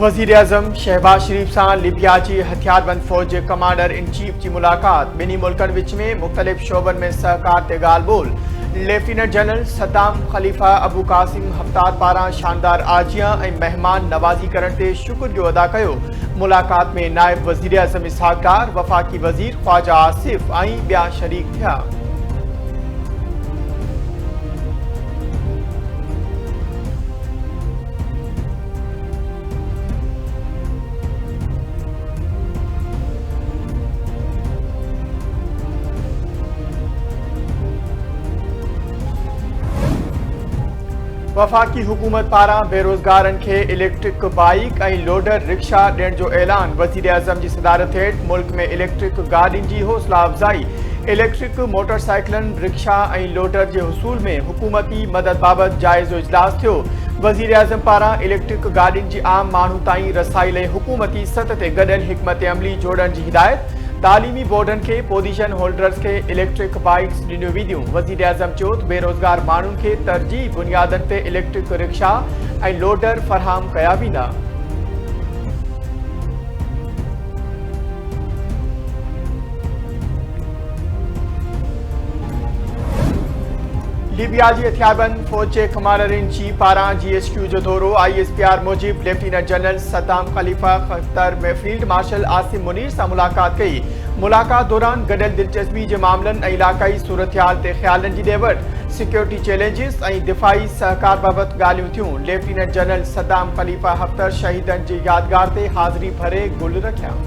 वज़ीर-ए-आज़म शहबाज शरीफ सां लीबिया जी हथियारबंद फ़ौज जे कमांडर इन चीफ जी मुलाक़ात। ॿिन्ही मुल्कनि विच में मुख़्तलिफ़ शोबनि में सहकार ते ॻाल्हि ॿोल। लेफ्टिनेंट जनरल सद्दाम ख़लीफ़ा अबू क़ासिम हफ़्तार पारां शानदार आजियां ऐं मेहमान नवाज़ी करण ते शुक्रियो अदा कयो। मुलाक़ात में नायब वज़ीर-ए-आज़म इसहाक़ डार, वफ़ाक़ी वज़ीर ख़्वाजा आसिफ ऐं ॿिया शरीक थिया। वफ़ाक़ी हुकूमत पारां बेरोज़गारनि खे इलेक्ट्रिक बाइक ऐं लोडर रिक्शा ॾियण जो ऐलान। वज़ीर-ए-आज़म जी सदारत हेठि मुल्क में इलेक्ट्रिक गाॾियुनि जी हौसला अफ़ज़ाई। इलेक्ट्रिक मोटरसाइकिलनि, रिक्शा ऐं लोडर जे हुसूल में हुकूमती मदद बाबति जाइज़ो इजलास थियो। वज़ीर-ए-आज़म पारां इलेक्ट्रिक गाॾियुनि जी आम माण्हू ताईं रसाई लाइ हुकूमती सतह ते गॾियल हिकमत अमली जोड़ण जी हिदायत। तालीमी बोर्डनि खे पोजीशन होल्डर्स खे इलेक्ट्रिक बाइक्स ॾिनियूं वेंदियूं। वज़ीर-ए-आज़म चयो त बेरोज़गार माण्हुनि खे तरजीही बुनियादनि ते इलेक्ट्रिक रिक्शा ऐं लोडर फ़राहम कया वेंदा। लीबिया जी हथियारबंद फ़ौज जे कमांडर इन चीफ पारां GHQ जो दौरो। ISPR मूजिब लेफ्टिनेंट जनरल सद्दाम ख़लीफ़ा ख़तर में फील्ड मार्शल आसिम मुनीर सां मुलाक़ात कई। मुलाक़ात दौरान गॾियल दिलचस्पी जे मामलनि ऐं इलाक़ाई सूरतहाल ते ख़्यालनि जी ॾेवट, सिक्योरिटी चैलेंजिस ऐं दिफ़ाई सहकार बाबति ॻाल्हियूं थियूं। लेफ्टिनेंट जनरल सद्दाम ख़लीफ़ा हफ़्तर शहीदनि जी यादगार ते हाज़िरी भरे गुल रखिया।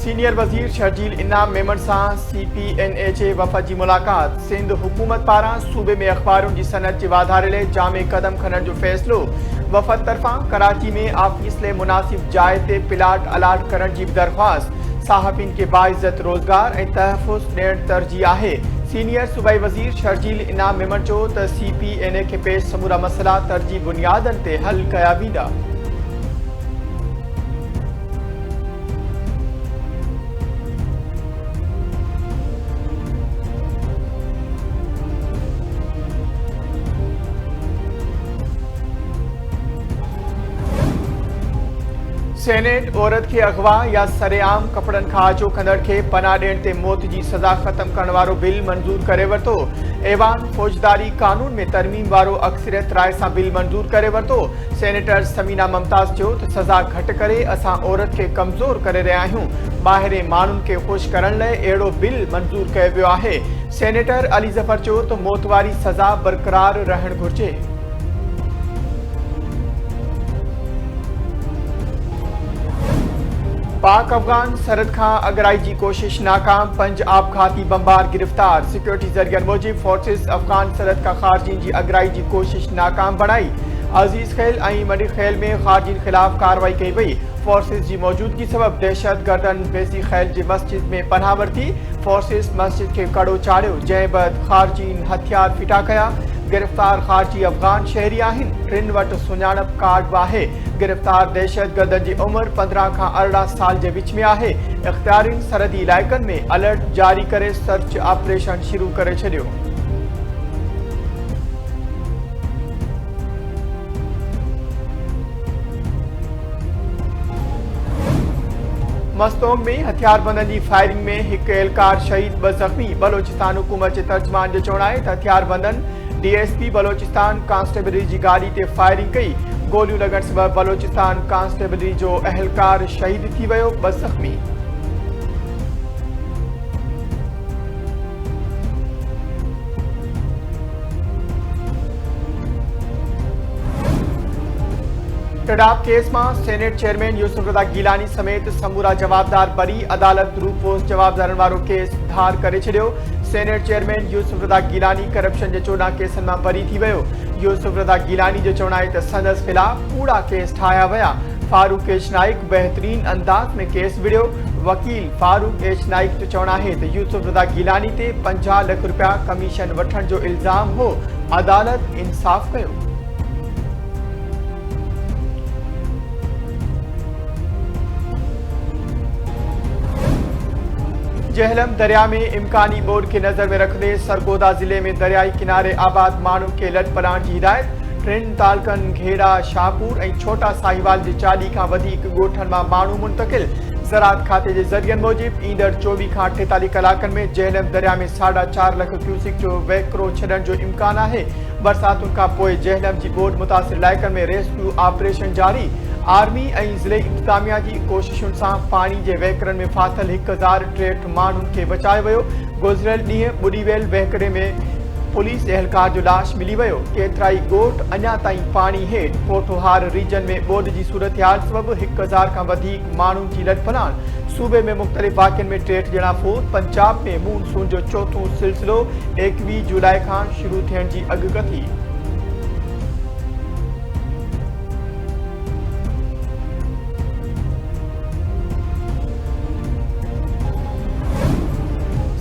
सीनियर वज़ीर शर्जील इनाम मेमन सां CPNA जे वफ़द जी मुलाक़ात। सिंध हुकूमत पारां सूबे में अख़बारुनि जी सनत जे वाधारे लाइ जामे क़दम खणण जो फ़ैसिलो। वफ़द तरफ़ां कराची में आफ़ीस लाइ मुनासिब जाइ ते प्लाट अलाट करण जी बि दरख़्वास्त। साहबीन खे बाइज़त रोज़गार ऐं तहफ़ुज़ ॾियण तरजीह आहे। सीनियर सूबाई वज़ीर शर्जील इनाम मेमन चयो त CPNA खे पेश समूरा मसइला तरजीह बुनियादनि ते हल कया वेंदा। सेनेट औरत खे अगवा या सरेआम कपड़नि खां आजो कंदड़ खे पनाह ॾियण ते मौत जी सज़ा ख़त्म करण वारो बिल मंज़ूर करे वरितो। ऐवान फ़ौजदारी कानून में तरमीम वारो अक्सरियत राय सां बिल मंज़ूर करे वरितो। सेनेटर समीना मुमताज़ चयो त सज़ा घटि करे असां औरत खे कमज़ोर करे रहिया आहियूं। ॿाहिरे माण्हुनि खे ख़ुशि करण लाइ अहिड़ो बिल मंज़ूर कयो वियो आहे। सेनेटर अली ज़फ़र चयो त मौत वारी सज़ा बरक़रार रहणु घुरिजे। पाक अफ़गान सरहद खां अगराई जी कोशिश नाकाम, 5 आपघाती बमबार गिरफ़्तार। सिक्योरिटी ज़रियनि मूजिब फोर्सिस अफ़गान सरहद खां ख़ारजीन जी अगराई जी कोशिश नाकाम बणाई। अज़ीज़ खेल ऐं मडी खेल में ख़ारजीन ख़िलाफ़ कार्रवाई कई वई। फोर्सिस जी मौजूदगी सबब दहशत गर्दनि बेसी खेल जी मस्जिद में पनाह वरिती। फोर्सिस मस्जिद खे कड़ो चाढ़ियो, जंहिं बैदि ख़ारजीन हथियार फिटा कया। गिरफ़्तार ख़ारजी अफ़गान शहरी आहिनि। टिनि वटि सुञाणप कार्ड बि आहे। गिरफ़्तार दहशतगर्दनि जी उमिरि 15 खां 18 साल जे विच में आहे। इख़्तियारियुनि सरहदी इलाइक़नि में अलर्ट जारी करे सर्च ऑपरेशन शुरू करे छॾियो। मस्तोंग में हथियारबंदनि जी फायरिंग में हिकु एहलकार शहीद, 2 ज़ख़्मी। बलोचिस्तान हुकूमत जे तर्जुमान जो चवणु आहे त हथियारबंदनि DSP बलोचिस्तान कांस्टेबलरी जी गाॾी ते फायरिंग कई। गोलियूं लॻण सबबि बलोचिस्तान कांस्टेबलरी जो अहलकार शहीद थी वियो, 2 ज़ख़्मी। टिडाप केस में सेनेट चेयरमैन यूसुफ रज़ा गीलानी समेत समूरा जवाबदार बरी। अदालत रूपोस जवाबदारनि वारो केस धार करे छॾियो। सेनेट चेयरमैन यूसुफ रज़ा गीलानी करप्शन जे 14 केसनि मां बरी थी वियो। यूसुफ रज़ा गीलानी जो चवणु आहे त संदसि ख़िलाफ़ कूड़ा केस ठाहिया विया। फारूक एच नाइक बेहतरीन अंदाज में केस विढ़ियो। वकील फारूक एच नाइक जो चवणु आहे त यूसुफ रज़ा गीलानी ते 50 लख रुपया कमीशन वठण जो इल्ज़ाम हो। अदालत इंसाफ़ कयो। जेहलम दरिया में इम्कानी बोर के नजर में रखते सरगोदा जिले में दरियाई किनारे आबाद माण्हुनि खे लॾ पलाण जी हिदायत। टिनि तालकनि घेड़ा शाहपुर ऐं छोटा साहिवाल जे 40 खां वधीक ॻोठनि मां माण्हू मुंतकिल। ज़राअत खाते जे ज़रियनि मूजिब ईंदड़ 24 खां 48 कलाकनि में जेहलम दरिया में 4.5 लख क्यूसिक जो वहिकिरो छॾण जो इम्कान आहे। बरसातुनि खां पोइ जेहलम जी ॿोॾि मुतासिर इलाइक़नि में रेस्क्यू ऑपरेशन जारी। आर्मी ऐं ज़िले इंतज़ामिया जी कोशिशुनि सां पाणी जे वहिकरनि में फाथल 1063 माण्हुनि खे बचायो वियो। गुज़िरियल ॾींहुं ॿुॾी वियल वहिकरे में पुलिस एहलकार जो लाश मिली वियो। केतिराई ॻोठ अञा ताईं पाणी हेठि। पोठोहार रीजन में ॿोॾि जी सूरतहाल सबबि 1000 खां वधीक माण्हुनि जी लॾ पलाण। सूबे में मुख़्तलिफ़ वाक़िअनि में 63 ॼणा फोत। पंजाब में मूनसून जो चोथों सिलसिलो 21 जुलाई खां शुरू थियण जी अॻकथी।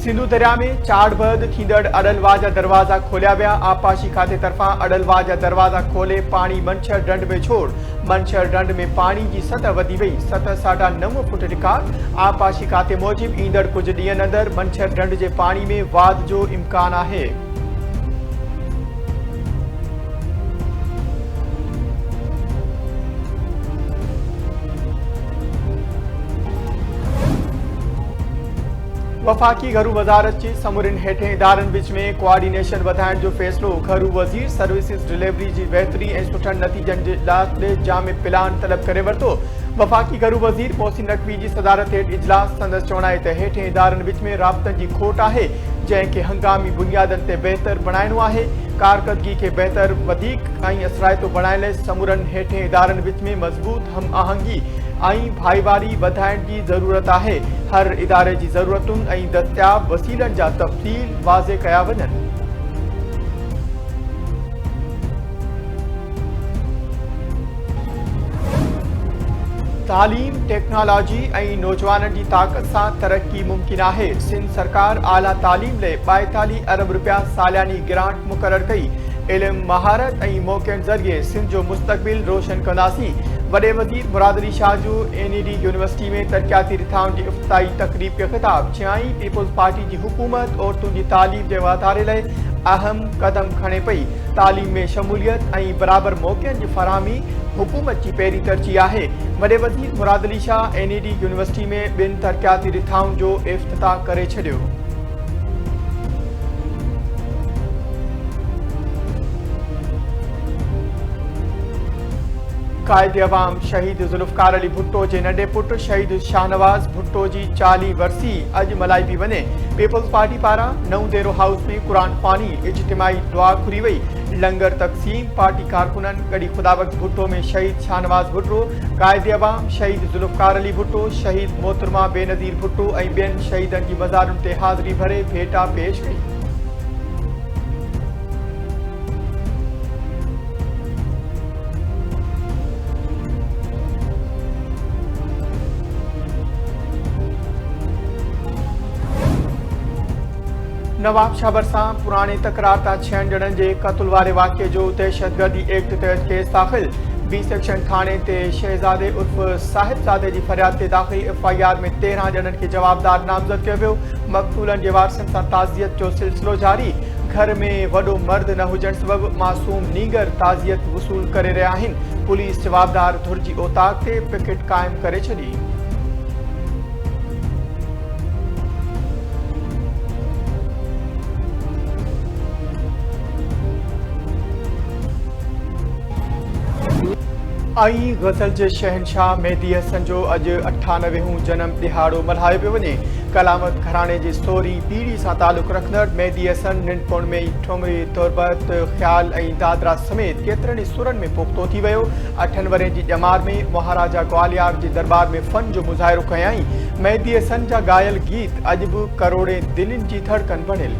सिंधु दरिया में चाड़बद थींदड़ अडलवा जा दरवाजा खोलिया विया। आबपाशी खाते तरफां अडलवा जा दरवाजा खोले पाणी मंछर ढंढ में छोड़। मंछर ढंढ में पाणी जी सतह वधी वई। सतह 9.5 फुट रिकॉर्ड। आबपाशी खाते मूजिब ईंदड़ कुछ ॾींहंनि अंदरि मंछर ढंढ जे पाणी में वाध जो इम्कान आहे। वफाकी घरू वज़ारत जी समूरिन हेठें इदारनि विच में कोऑर्डिनेशन वधाइण जो फ़ैसिलो। घरू वज़ीर सर्विसिस डिलीवरी जी बहितरी ऐं सुठनि नतीजनि जे लाइ जामे प्लान तलब करे वरितो। वफाकी घरू वज़ीर मोहसिन नक़वी जी सदारत हेठि इजलास संदसि चवण आहे त हेठें इदारनि विच में राब्तनि जी खोट आहे, जंहिंखे हंगामी बुनियादनि ते बहितर बणाइणो आहे। कारकर्दगी खे बहितर वधीक ऐं असराइतो बणाइण लाइ समूरनि हेठें इदारनि विच में मज़बूत हम आहंगी ऐं भाईवारी वधाइण जी ज़रूरत आहे। हर इदारे जी ज़रूरतुनि ऐं दस्तियाब वसीलनि जा तफ़सील वाज़े कया वञनि। तालीम, टेक्नोलॉजी ऐं नौजवाननि जी ताक़त सां तरक्की मुमकिन आहे। सिंध सरकार आला तालीम लाइ 42 अरब रुपया सालियानी ग्रांट मुक़रर कई। इल्म, महारत ऐं मौक़नि ज़रिए सिंध जो मुस्तक़बिल रोशन कंदासीं। वॾे वज़ीर मुराद अली शाह जो NED यूनिवर्सिटी में तरक़ियाती रिथाउनि जी इफ़्तिताही तक़रीब खे ख़िताब। चयाईं पीपल्स पार्टी जी हुकूमत औरतुनि जी तालीम जे वाधारे लाइ अहम क़दम खणे पई। तालीम में शमूलियत ऐं बराबर मौक़नि जी फ़राहमी हुकूमत जी पहिरीं तरजीह आहे। वॾे वज़ीर मुराद अली शाह NED यूनिवर्सिटी में 2 तरक़ियाती रिथाउनि जो इफ़्तिताह करे छॾियो। कायदे अवाम शहीद ज़ुल्फ़कार अली भुट्टो जे नंढे पुट शहीद शाहनवाज़ भुट्टो जी 40 वरसी अॼु मल्हाई पई वञे। पीपल्स पार्टी पारां नऊं देरो हाउस में क़ुरान ख़्वानी इज्तिमाई दुआ घुरी वई। लंगर तक़सीम। पार्टी कारकुननि गॾी ख़ुदाबख़्श भुट्टो में शहीद शाहनवाज़ भुट्टो, कायदे अवाम शहीद ज़ुल्फ़कार अली भुट्टो, शहीद मोहतरमा बेनज़ीर भुट्टो ऐं ॿियनि शहीदनि जी मज़ारुनि ते हाज़िरी भरे भेटा पेश कई। नवाब शाह भरिसां पुराणे तकरार तां 6 ॼणनि जे क़त्ल वारे वाक़िए जो दहशतगर्दी एक्ट तहत केस दाख़िल। बी सेक्शन थाणे ते शहज़ादे उर्फ़ साहिबज़ादे जी फ़रियाद ते दाख़िल FIR में 13 ॼणनि खे जवाबदार नामज़द कयो वियो। मक़तूलनि जे वारसनि सां ताज़ियत जो सिलसिलो जारी। घर में वॾो मर्द न हुजण सबबि मासूम नीगर ताज़ियत वसूल करे रहिया आहिनि। पुलिस जवाबदार धुर जी ओताक ते पिकेट क़ाइमु करे छॾी। आई गज़ल जे शहनशाह मेहदी हसन जो अॼु 98हों जनम ॾिहाड़ो मल्हायो पियो वञे। कलामत घराणे जे सोरी पीढ़ी सां तालुक़ रखंदड़ मेहदी हसन निंडपुण में ठुमरी, तुरबत, ख़्याल ऐं दादरा समेत केतिरनि ई सुरनि में पोख्तो थी वियो। 8 वरनि जी ॼमार में महाराजा ग्वालियर जे दरबार में फ़न जो मुज़ाहिरो कयाईं। मेहदी हसन जा ॻायल गीत अॼु बि करोड़े दिलनि जी धड़कन बणियल।